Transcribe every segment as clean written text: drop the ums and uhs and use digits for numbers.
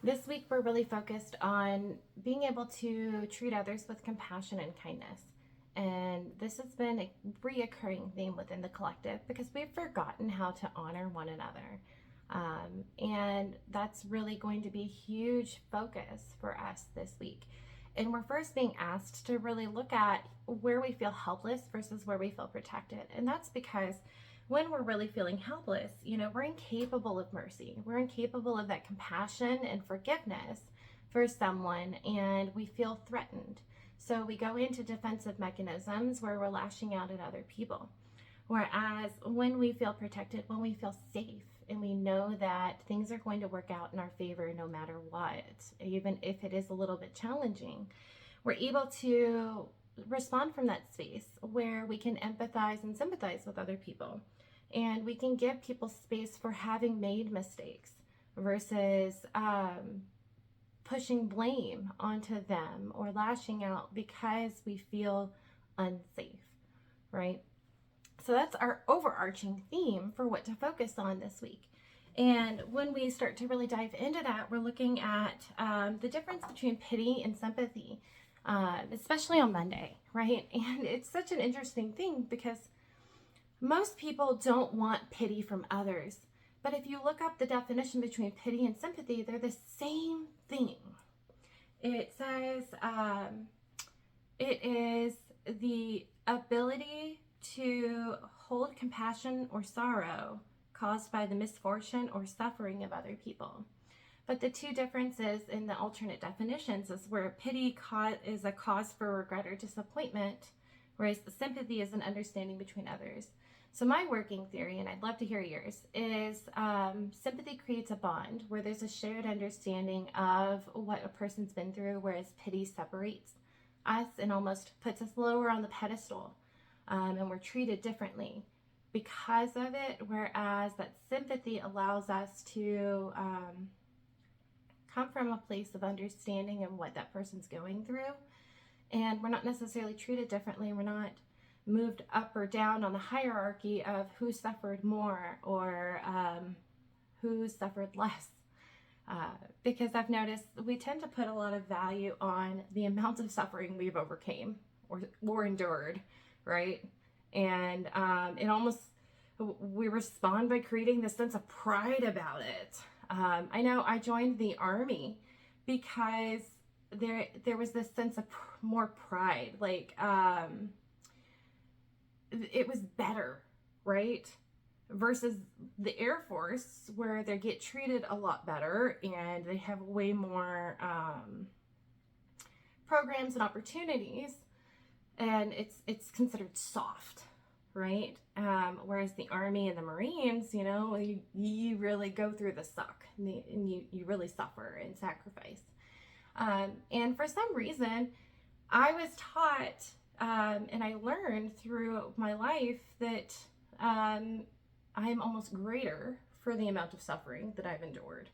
This week, we're really focused on being able to treat others with compassion and kindness. And this has been a reoccurring theme within the collective because we've forgotten how to honor one another. And that's really going to be a huge focus for us this week. And we're first being asked to really look at where we feel helpless versus where we feel protected. And that's because when we're really feeling helpless, we're incapable of mercy. We're incapable of that compassion and forgiveness for someone, and we feel threatened. So we go into defensive mechanisms where we're lashing out at other people. Whereas when we feel protected, when we feel safe, and we know that things are going to work out in our favor no matter what, even if it is a little bit challenging, we're able to respond from that space where we can empathize and sympathize with other people. And we can give people space for having made mistakes versus pushing blame onto them or lashing out because we feel unsafe, right? So that's our overarching theme for what to focus on this week. And when we start to really dive into that, we're looking at the difference between pity and sympathy, especially on Monday, right? And it's such an interesting thing because most people don't want pity from others. But if you look up the definition between pity and sympathy, they're the same thing. It says it is the ability to hold compassion or sorrow caused by the misfortune or suffering of other people. But the two differences in the alternate definitions is where pity is a cause for regret or disappointment, whereas the sympathy is an understanding between others. So my working theory, and I'd love to hear yours, is sympathy creates a bond where there's a shared understanding of what a person's been through, whereas pity separates us and almost puts us lower on the pedestal, and we're treated differently because of it, whereas that sympathy allows us to come from a place of understanding and what that person's going through, and we're not necessarily treated differently. We're not moved up or down on the hierarchy of who suffered more or who suffered less. Because I've noticed we tend to put a lot of value on the amount of suffering we've overcame or endured, right? And it almost, we respond by creating this sense of pride about it. I know I joined the Army because there was this sense of more pride, like it was better, right? Versus the Air Force, where they get treated a lot better and they have way more programs and opportunities, and it's considered soft, right? Whereas the Army and the Marines, you really go through the suck, and you really suffer and sacrifice. And for some reason, I was taught and I learned through my life that I'm almost greater for the amount of suffering that I've endured.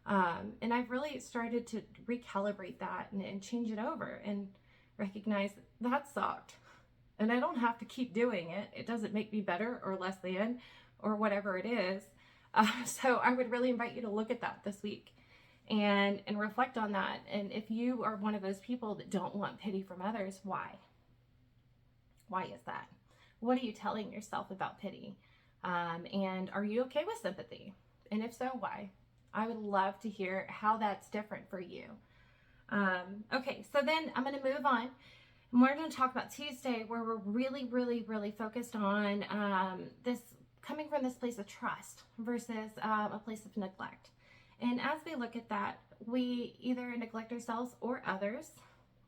And I've really started to recalibrate that and change it over and recognize that sucked. And I don't have to keep doing it. It doesn't make me better or less than or whatever it is. So I would really invite you to look at that this week and reflect on that. And if you are one of those people that don't want pity from others, why? Why is that? What are you telling yourself about pity? And are you okay with sympathy? And if so, why? I would love to hear how that's different for you. Okay, so then I'm going to move on. And we're going to talk about Tuesday, where we're really, really, really focused on this coming from this place of trust versus a place of neglect. And as we look at that, we either neglect ourselves or others,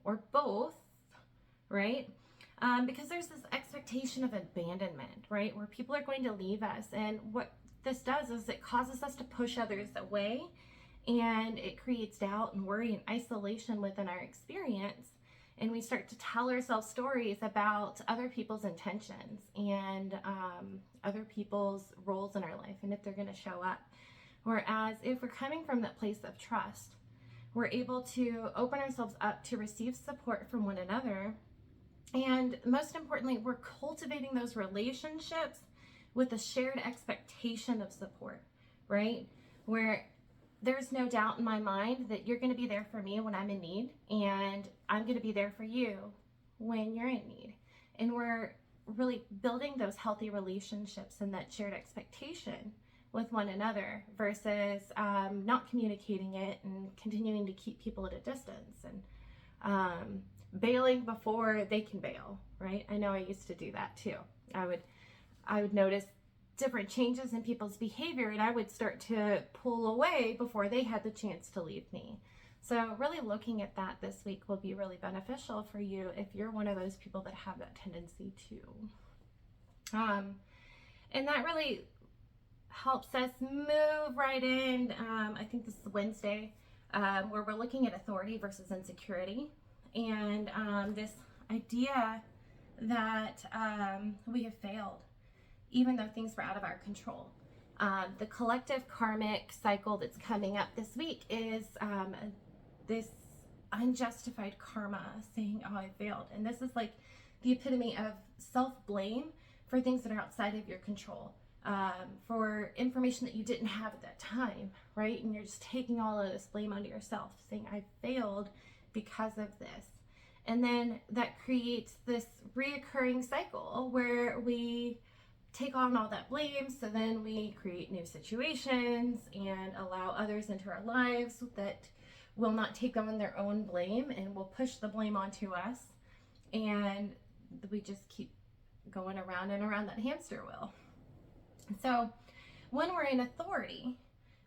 or both, right? Because there's this expectation of abandonment, right? Where people are going to leave us. And what this does is it causes us to push others away, and it creates doubt and worry and isolation within our experience. And we start to tell ourselves stories about other people's intentions and other people's roles in our life and if they're going to show up. Whereas if we're coming from that place of trust, we're able to open ourselves up to receive support from one another. And most importantly, we're cultivating those relationships with a shared expectation of support, right? Where there's no doubt in my mind that you're going to be there for me when I'm in need, and I'm going to be there for you when you're in need. And we're really building those healthy relationships and that shared expectation with one another versus not communicating it and continuing to keep people at a distance and bailing before they can bail, right? I know I used to do that too. I would notice different changes in people's behavior, and I would start to pull away before they had the chance to leave me. So really looking at that this week will be really beneficial for you if you're one of those people that have that tendency too. And that really helps us move right in. I think this is Wednesday, where we're looking at authority versus insecurity, and this idea that we have failed even though things were out of our control. The collective karmic cycle that's coming up this week is this unjustified karma saying, oh, I failed. And this is like the epitome of self-blame for things that are outside of your control, for information that you didn't have at that time, right? And you're just taking all of this blame onto yourself, saying, I failed because of this. And then that creates this reoccurring cycle where we take on all that blame, so then we create new situations and allow others into our lives that will not take on their own blame and will push the blame onto us, and we just keep going around and around that hamster wheel. So when we're in authority,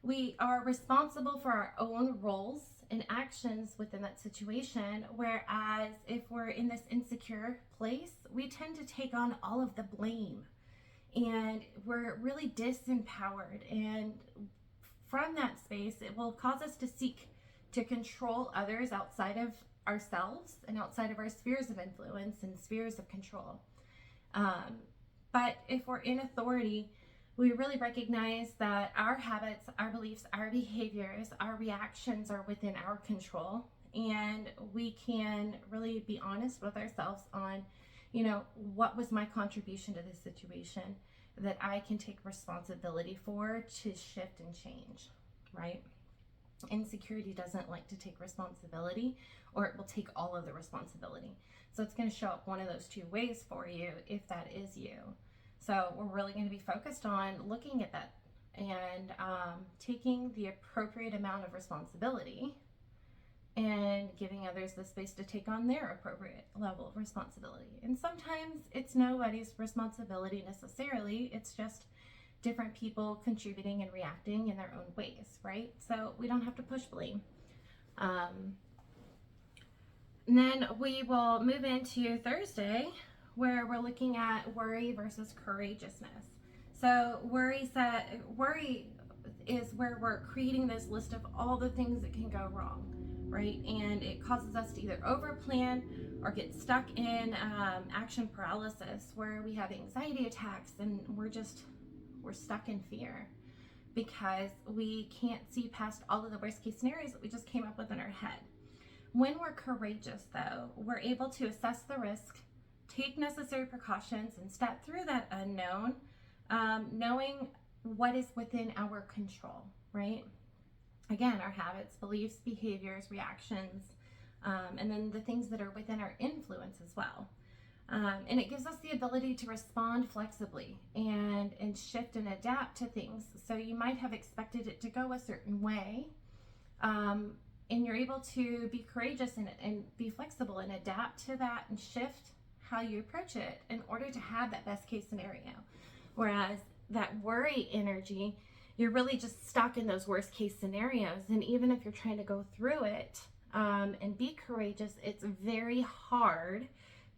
we are responsible for our own roles and actions within that situation, whereas if we're in this insecure place, we tend to take on all of the blame. And we're really disempowered, and from that space it will cause us to seek to control others outside of ourselves and outside of our spheres of influence and spheres of control. But if we're in authority, we really recognize that our habits, our beliefs, our behaviors, our reactions are within our control, and we can really be honest with ourselves on, what was my contribution to this situation that I can take responsibility for to shift and change, right? Insecurity doesn't like to take responsibility, or it will take all of the responsibility. So it's going to show up one of those two ways for you if that is you. So we're really going to be focused on looking at that and taking the appropriate amount of responsibility and giving others the space to take on their appropriate level of responsibility. And sometimes it's nobody's responsibility necessarily, it's just different people contributing and reacting in their own ways, right? So we don't have to push blame. And then we will move into Thursday, where we're looking at worry versus courageousness. So worry is where we're creating this list of all the things that can go wrong, right? And it causes us to either overplan or get stuck in action paralysis, where we have anxiety attacks and we're stuck in fear because we can't see past all of the worst case scenarios that we just came up with in our head. When we're courageous, though, we're able to assess the risk, take necessary precautions, and step through that unknown, knowing what is within our control, right? Again, our habits, beliefs, behaviors, reactions, and then the things that are within our influence as well. And it gives us the ability to respond flexibly and shift and adapt to things. So you might have expected it to go a certain way, and you're able to be courageous and be flexible and adapt to that and shift how you approach it in order to have that best case scenario. Whereas that worry energy, you're really just stuck in those worst case scenarios. And even if you're trying to go through it and be courageous, it's very hard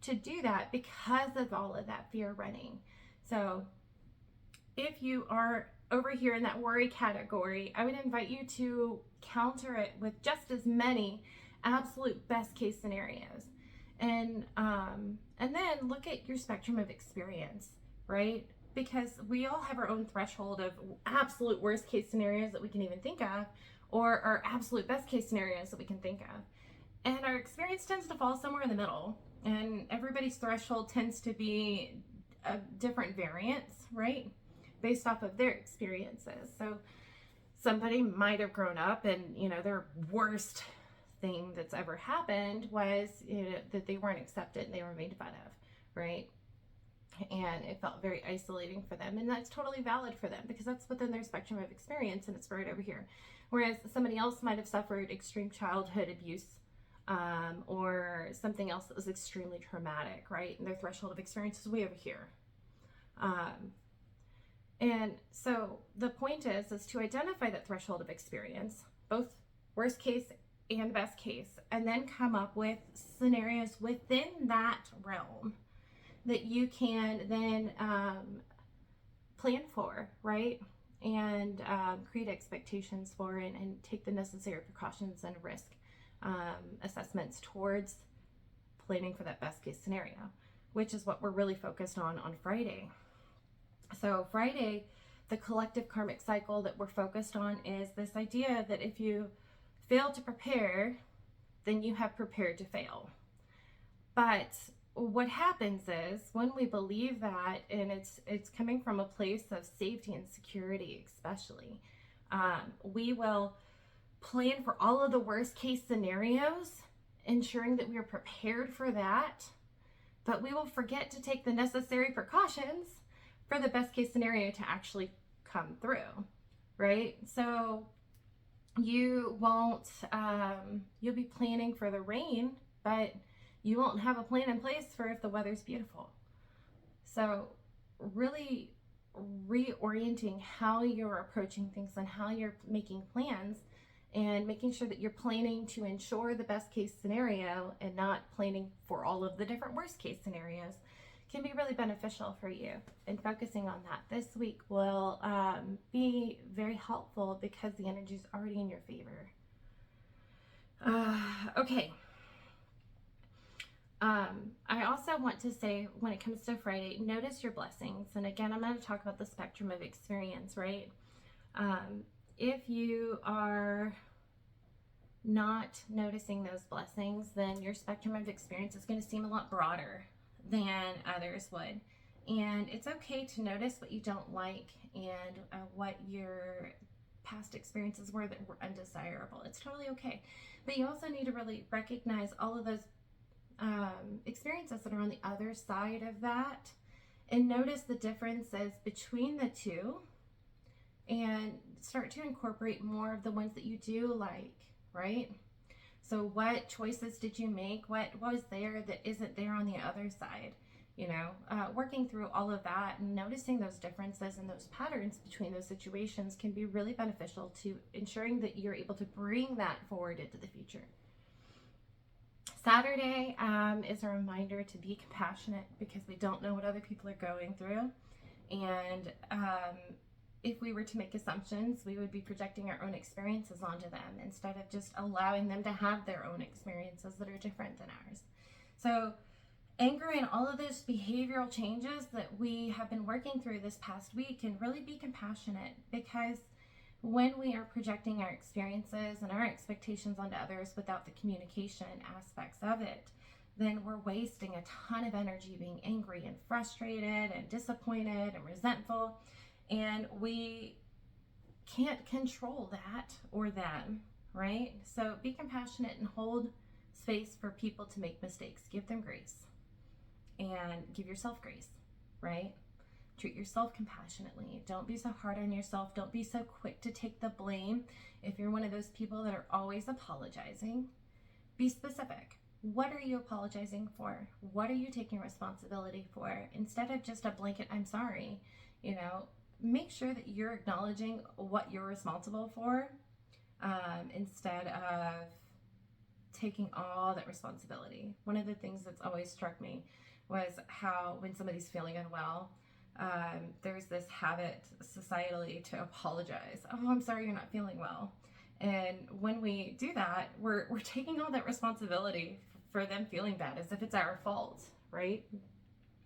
to do that because of all of that fear running. So if you are over here in that worry category, I would invite you to counter it with just as many absolute best case scenarios. And then look at your spectrum of experience, right? Because we all have our own threshold of absolute worst case scenarios that we can even think of, or our absolute best case scenarios that we can think of. And our experience tends to fall somewhere in the middle, and everybody's threshold tends to be a different variance, right? Based off of their experiences. So somebody might have grown up and, their worst thing that's ever happened was, that they weren't accepted and they were made fun of, right? And it felt very isolating for them. And that's totally valid for them because that's within their spectrum of experience and it's right over here. Whereas somebody else might have suffered extreme childhood abuse, or something else that was extremely traumatic, right? And their threshold of experience is way over here. And so the point is to identify that threshold of experience, both worst case and best case, and then come up with scenarios within that realm that you can then plan for, right? And create expectations for and take the necessary precautions and risk assessments towards planning for that best case scenario, which is what we're really focused on Friday. So Friday, the collective karmic cycle that we're focused on is this idea that if you fail to prepare, then you have prepared to fail. But what happens is when we believe that, and it's coming from a place of safety and security especially, we will plan for all of the worst case scenarios, ensuring that we are prepared for that, but we will forget to take the necessary precautions for the best case scenario to actually come through, right? So you won't, you'll be planning for the rain, but you won't have a plan in place for if the weather's beautiful. So really reorienting how you're approaching things and how you're making plans and making sure that you're planning to ensure the best case scenario and not planning for all of the different worst case scenarios can be really beneficial for you. And focusing on that this week will be very helpful because the energy is already in your favor. Okay. I also want to say, when it comes to Friday, notice your blessings. And again, I'm going to talk about the spectrum of experience, right? If you are not noticing those blessings, then your spectrum of experience is going to seem a lot broader than others would. And it's okay to notice what you don't like and what your past experiences were that were undesirable. It's totally okay. But you also need to really recognize all of those experiences that are on the other side of that and notice the differences between the two and start to incorporate more of the ones that you do like, right? So what choices did you make? What was there that isn't there on the other side? Working through all of that and noticing those differences and those patterns between those situations can be really beneficial to ensuring that you're able to bring that forward into the future. Saturday is a reminder to be compassionate because we don't know what other people are going through. And if we were to make assumptions, we would be projecting our own experiences onto them instead of just allowing them to have their own experiences that are different than ours. So anchoring all of those behavioral changes that we have been working through this past week can really be compassionate, because when we are projecting our experiences and our expectations onto others without the communication aspects of it, then we're wasting a ton of energy being angry and frustrated and disappointed and resentful, and we can't control that or them, right? So be compassionate and hold space for people to make mistakes. Give them grace and give yourself grace, right? Treat yourself compassionately. Don't be so hard on yourself. Don't be so quick to take the blame. If you're one of those people that are always apologizing, be specific. What are you apologizing for? What are you taking responsibility for? Instead of just a blanket, I'm sorry, make sure that you're acknowledging what you're responsible for, instead of taking all that responsibility. One of the things that's always struck me was how when somebody's feeling unwell, there's this habit societally to apologize. Oh, I'm sorry you're not feeling well. And when we do that, we're taking all that responsibility for them feeling bad as if it's our fault, right?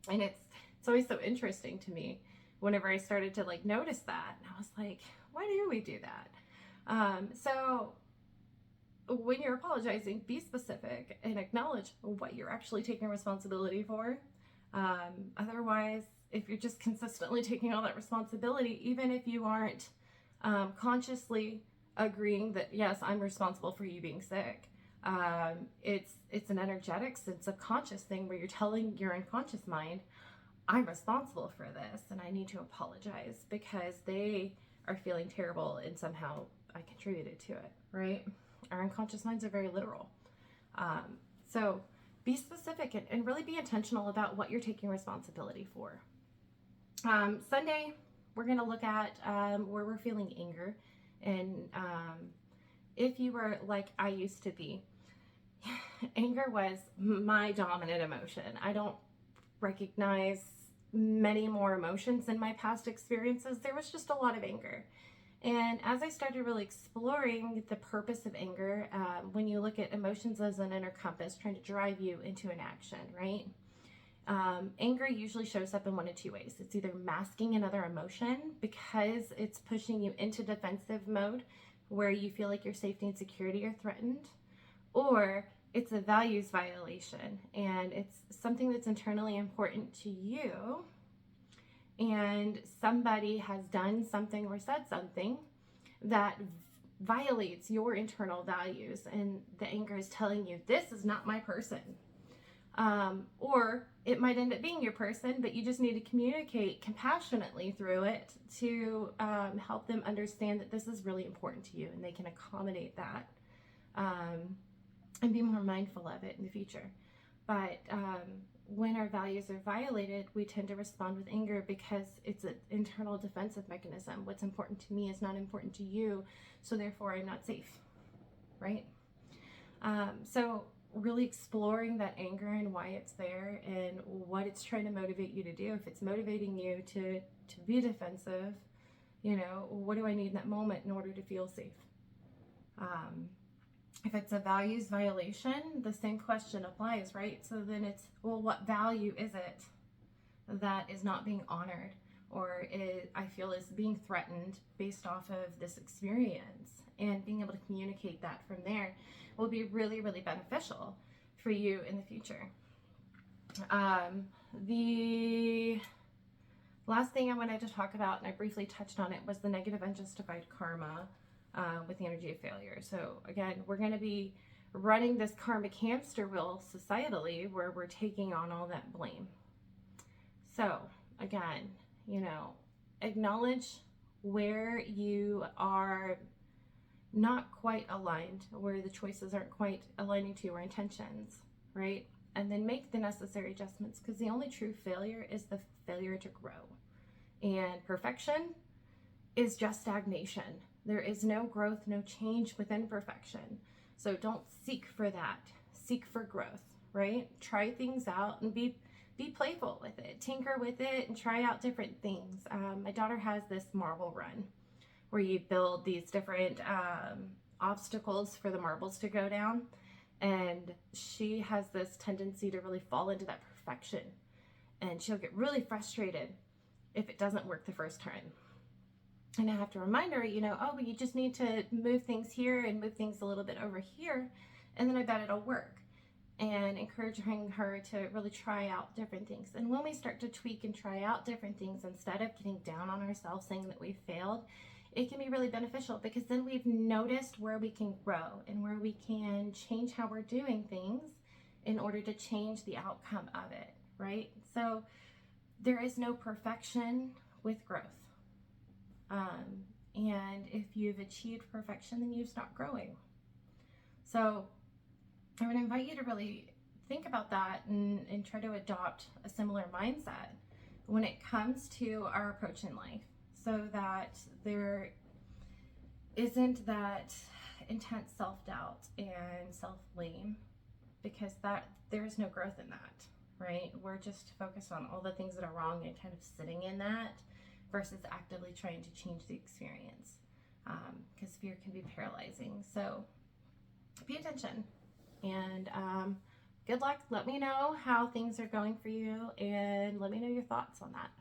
And it's always so interesting to me whenever I started to notice that. And I was like, why do we do that? So when you're apologizing, be specific and acknowledge what you're actually taking responsibility for. Otherwise, if you're just consistently taking all that responsibility, even if you aren't Consciously agreeing that, yes, I'm responsible for you being sick. It's an energetics and subconscious thing where you're telling your unconscious mind, I'm responsible for this and I need to apologize because they are feeling terrible and somehow I contributed to it, right? Our unconscious minds are very literal. So be specific and really be intentional about what you're taking responsibility for. Sunday, we're going to look at where we're feeling anger. And if you were like I used to be, anger was my dominant emotion. I don't recognize many more emotions in my past experiences. There was just a lot of anger. And as I started really exploring the purpose of anger, when you look at emotions as an inner compass trying to drive you into an action, right? Anger usually shows up in one of two ways. It's either masking another emotion because it's pushing you into defensive mode where you feel like your safety and security are threatened, or it's a values violation and it's something that's internally important to you, and somebody has done something or said something that violates your internal values, and the anger is telling you, this is not my person. Or it might end up being your person, but you just need to communicate compassionately through it to help them understand that this is really important to you and they can accommodate that and be more mindful of it in the future. But when our values are violated, we tend to respond with anger because it's an internal defensive mechanism. What's important to me is not important to you, so therefore I'm not safe, right? So really exploring that anger and why it's there and what it's trying to motivate you to do. If it's motivating you to be defensive, what do I need in that moment in order to feel safe? If it's a values violation, the same question applies, right? So then it's, well, what value is it that is not being honored or I feel is being threatened based off of this experience? And being able to communicate that from there will be really, really beneficial for you in the future. The last thing I wanted to talk about, and I briefly touched on it, was the negative unjustified karma with the energy of failure. So again, we're going to be running this karmic hamster wheel societally where we're taking on all that blame. So again, acknowledge where you are not quite aligned, where the choices aren't quite aligning to your intentions, right? And then make the necessary adjustments, because the only true failure is the failure to grow. And perfection is just stagnation. There is no growth, no change within perfection. So don't seek for that. Seek for growth, right? Try things out and be playful with it. Tinker with it and try out different things. My daughter has this marble run where you build these different obstacles for the marbles to go down. And she has this tendency to really fall into that perfection. And she'll get really frustrated if it doesn't work the first time. And I have to remind her, but you just need to move things here and move things a little bit over here, and then I bet it'll work. And encouraging her to really try out different things. And when we start to tweak and try out different things, instead of getting down on ourselves saying that we failed, it can be really beneficial, because then we've noticed where we can grow and where we can change how we're doing things in order to change the outcome of it, right? So there is no perfection with growth. And if you've achieved perfection, then you've stopped growing. So I would invite you to really think about that and try to adopt a similar mindset when it comes to our approach in life, so that there isn't that intense self-doubt and self-blame, because there is no growth in that, right? We're just focused on all the things that are wrong and kind of sitting in that versus actively trying to change the experience, because fear can be paralyzing. So pay attention, and good luck. Let me know how things are going for you, and let me know your thoughts on that.